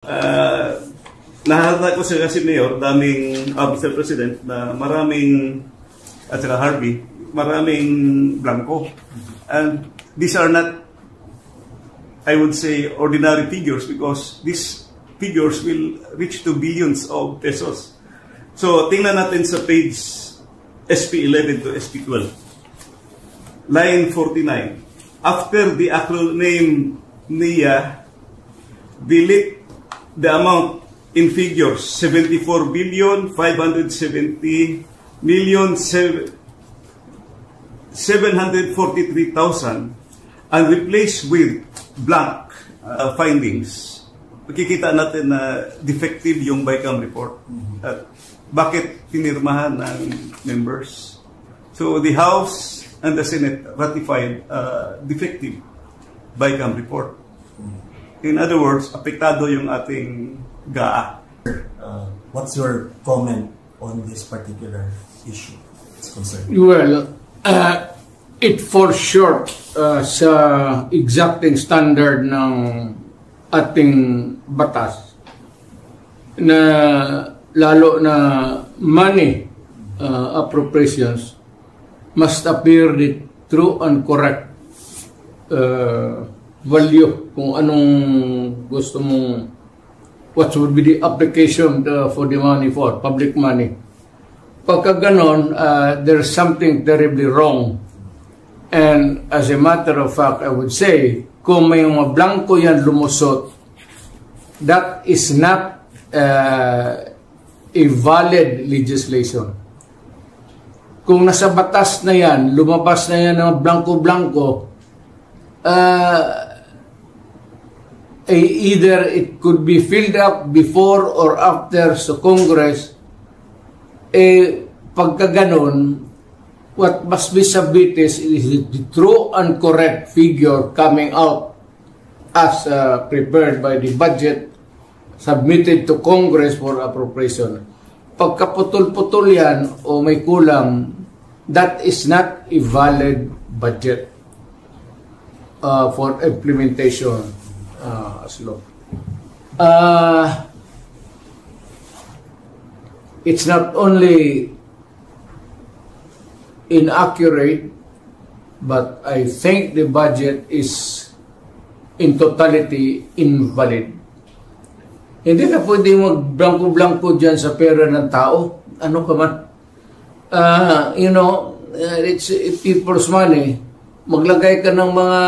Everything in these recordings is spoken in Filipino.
Nahalata ko siya kasi Mayor, Mr. President, na maraming, at saka Harvey, maraming blanco. And these are not, I would say, ordinary figures because these figures will reach to billions of pesos. So, tingnan natin sa page SP11 to SP12. Line 49. After the acronym NIA, delete the amount in figures 74 billion 570 million 743,000 and replace with blank findings. Makikita natin na defective yung BICAM report. At bakit pinirmahan ng members? So the House and the Senate ratified defective BICAM report. In other words, apektado yung ating GAA. What's your comment on this particular issue? It's concerned. Well, it falls short sa exacting standard ng ating batas na lalo na money appropriations must appear the true and correct value kung anong gusto mong what would be the application for the money for, public money. Pagka ganon, there's something terribly wrong. And as a matter of fact, I would say, kung may mga blanco yan lumusot, that is not a valid legislation. Kung nasa batas na yan, lumabas na yan ng blanco-blanco, either it could be filled up before or after sa Congress, pagka ganon, what must be submitted is the true and correct figure coming out as prepared by the budget submitted to Congress for appropriation. Pagka putol-putol yan o may kulang, that is not a valid budget for implementation as law. It's not only inaccurate, but I think the budget is in totality invalid. Hindi na pwede mag-blanco-blanco dyan sa pera ng tao. Ano ka man? It's people's money. Maglagay ka ng mga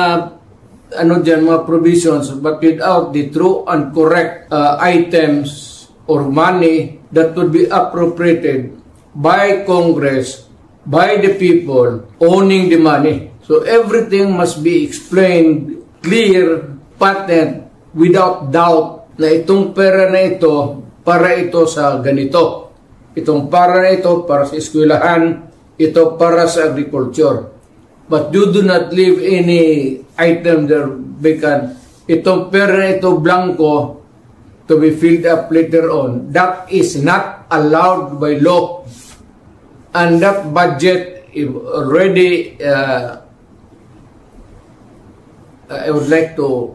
mga provisions, but without the true and correct items or money that would be appropriated by Congress, by the people owning the money. So everything must be explained, clear, patent, without doubt na itong pera na ito para ito sa ganito. Itong para na ito para sa eskwelahan, ito para sa agriculture. But you do not leave any item there vacant. Itong pera na ito blanco to be filled up later on. That is not allowed by law. And that budget already, I would like to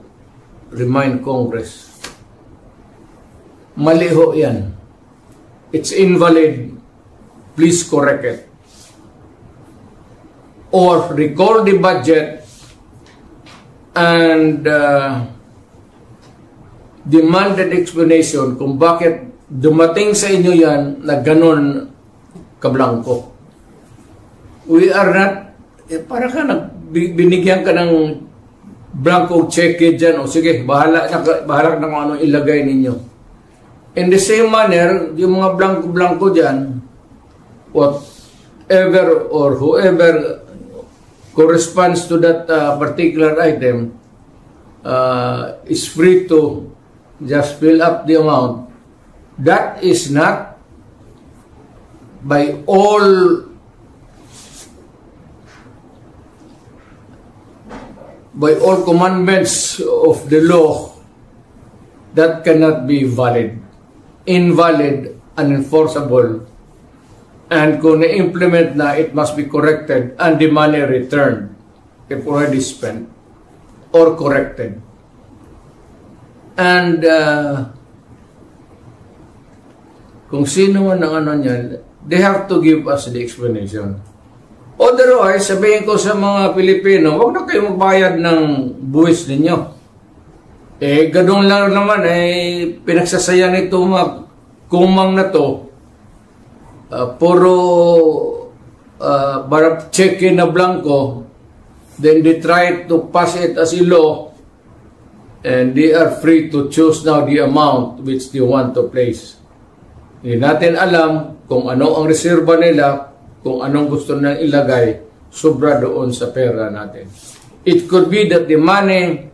remind Congress, mali ho yan. It's invalid. Please correct it. Or recall the budget and demand an explanation kung bakit dumating sa inyo yan na ganon kablangko. We are not, para ka binigyan ka ng blanco check dyan, o sige, bahala na kung anong ilagay ninyo. In the same manner, yung mga blanco-blanco dyan, whatever or whoever corresponds to that particular item is free to just fill up the amount. That is not by all commandments of the law, that cannot be valid, invalid, unenforceable. And kung na-implement na, it must be corrected and the money returned if already spent or corrected. And kung sino man ang ano niyan, they have to give us the explanation. Otherwise, sabihin ko sa mga Pilipino, huwag na kayo magbayad ng buwis ninyo. Ganun lang naman, pinagsasaya nito mga kumang na to, puro check-in na blanco, then they try to pass it as a law, and they are free to choose now the amount which they want to place. Hindi natin alam kung ano ang reserba nila, kung anong gusto na ilagay, sobra doon sa pera natin. It could be that the money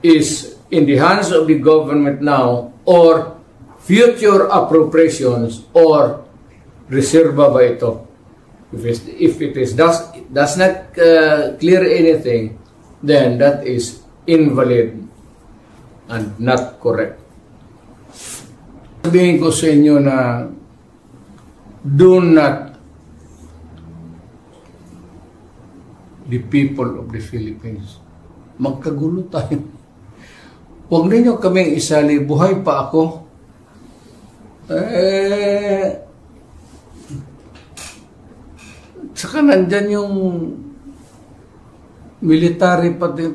is in the hands of the government now, or future appropriations, or reserva ba ito? If it does not clear anything, then that is invalid and not correct. Sabihin ko sa inyo na do not the people of the Philippines. Magkagulo tayo. Huwag ninyo kaming isali, buhay pa ako. Saka nandyan yung military pati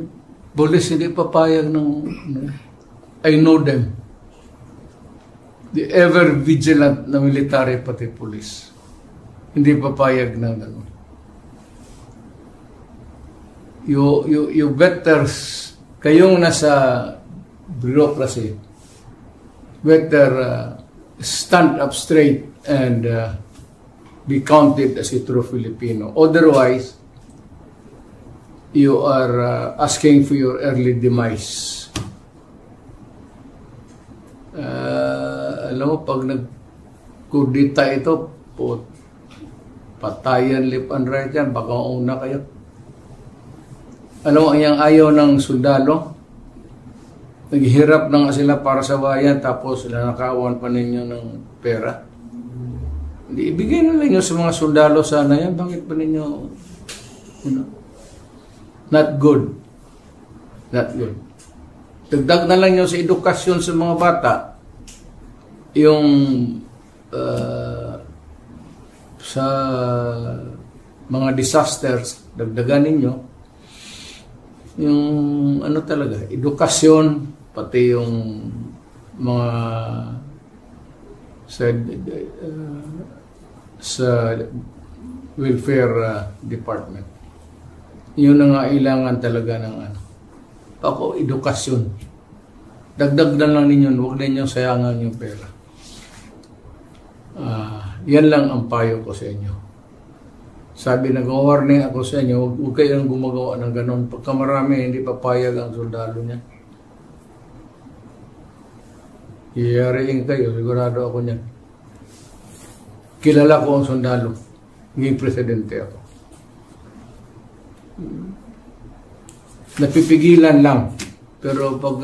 police hindi papayag ng I know them. The ever vigilant na military pati police. Hindi papayag ng gano'n. You better, kayong nasa bureaucracy, better stand up straight and be counted as a true Filipino. Otherwise, you are asking for your early demise. Alam mo, pag nagkudita ito, patayan lip and right yan, baka una kayo. Alam mo, ang ayaw ng sundalo, naghihirap na nga sila para sa bayan, tapos nanakawan pa ninyo ng pera. Hindi, ibigay na lang nyo sa mga sundalo sana yan. Bakit pa ninyo, not good. Not good. Dagdag na lang nyo sa edukasyon sa mga bata, yung sa mga disasters, dagdagan ninyo, yung ano talaga, edukasyon, pati yung mga sa welfare department. Yun ang kailangan talaga ng ano. Ako, edukasyon. Dagdag na lang ninyo, huwag ninyo sayangan yung pera. Yan lang ang payo ko sa inyo. Sabi, nag-warning ako sa inyo, huwag kayong gumagawa ng ganon. Pagka marami, hindi papayag ang sundalo niya. Iyariin kayo, sigurado ako niyan. Kilala ko ang sundalo. Naging presidente ako. Napipigilan lang. Pero pag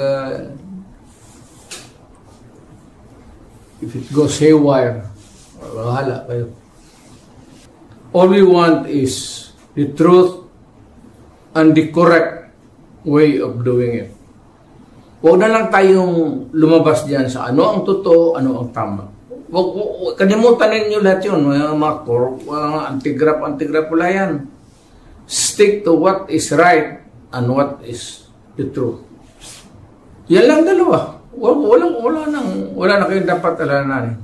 if it goes haywire, bahala kayo. All we want is the truth and the correct way of doing it. Huwag na lang tayong lumabas dyan sa ano ang totoo, ano ang tama. Kalimutan ninyo lahat yun. Mga antigrap, wala yan. Stick to what is right and what is the truth. Yan lang dalawa. Wala na kayong dapat alalahanin.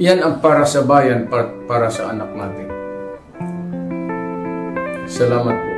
Yan ang para sa bayan, para sa anak natin. Salamat po.